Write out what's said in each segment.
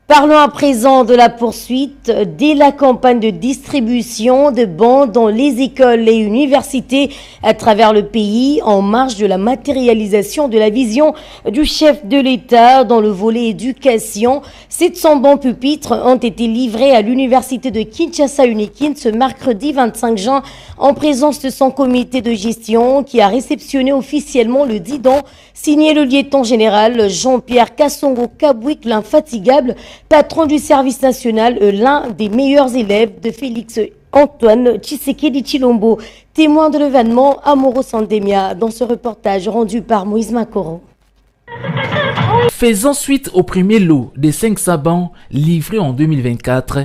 Parlons à présent de la poursuite dès la campagne de distribution de bancs dans les écoles et universités à travers le pays en marge de la matérialisation de la vision du chef de l'État dans le volet éducation. 700 bancs pupitres ont été livrés à l'université de Kinshasa Unikin ce mercredi 25 juin en présence de son comité de gestion qui a réceptionné officiellement le dit don signé le lieutenant général Jean-Pierre Kassongo Kabouik, l'infatigable patron du service national, l'un des meilleurs élèves de Félix Antoine Tshisekedi Tshilombo, témoin de l'événement Amoro Sandemia dans ce reportage rendu par Moïse Makoro. Faisant suite au premier lot des 500 bancs livrés en 2024,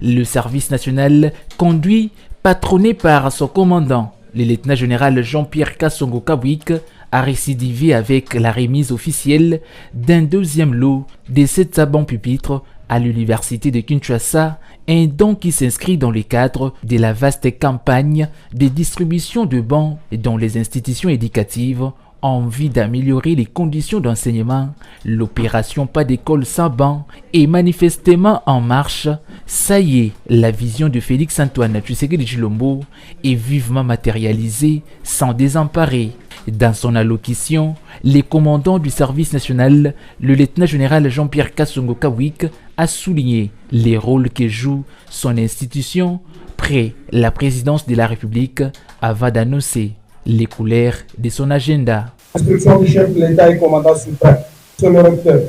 le service national conduit, patronné par son commandant, le lieutenant général Jean-Pierre Kassongo Kabouik, a récidivé avec la remise officielle d'un deuxième lot des 700 bancs pupitres à l'université de Kinshasa, un don qui s'inscrit dans le cadre de la vaste campagne de distribution de bancs dans les institutions éducatives en vue d'améliorer les conditions d'enseignement. L'opération Pas d'école sans bancs est manifestement en marche. Ça y est, la vision de Félix Antoine Tshisekedi Tshilombo est vivement matérialisée sans désemparer. Dans son allocution, le commandant du service national, le lieutenant général Jean-Pierre Kassongo Kabouik, a souligné les rôles que joue son institution près la présidence de la République avant d'annoncer les couleurs de son agenda. L'instruction du chef de l'État et commandant suprême, c'est le recteur.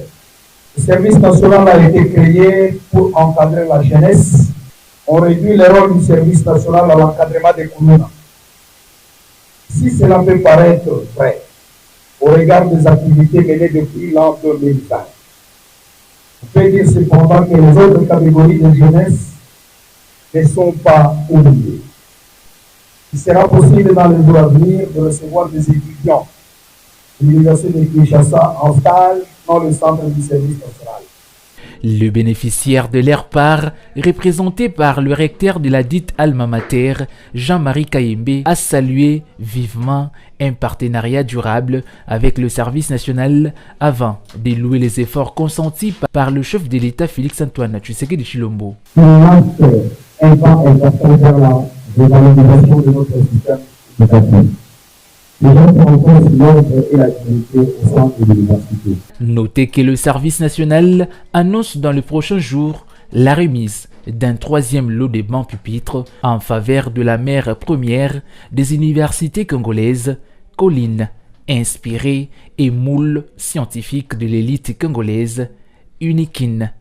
Le service national a été créé pour encadrer la jeunesse. On réduit le rôle du service national à l'encadrement des communes. Si cela peut paraître vrai au regard des activités menées depuis l'an 2020, on peut dire cependant que les autres catégories de jeunesse ne sont pas oubliées. Il sera possible dans les jours à venir de recevoir des étudiants de l'université de Kinshasa en stage dans le centre du service national. Le bénéficiaire de leur part, représenté par le recteur de la dite Alma Mater, Jean-Marie Kayembe, a salué vivement un partenariat durable avec le service national avant de louer les efforts consentis par le chef de l'État Félix Antoine Tshisekedi Tshilombo. Un pas important vers la revalorisation de notre système éducatif. Notez que le service national annonce dans les prochains jours la remise d'un troisième lot de bancs pupitres en faveur de la mère première des universités congolaises, colline inspirée et moule scientifique de l'élite congolaise, Unikin.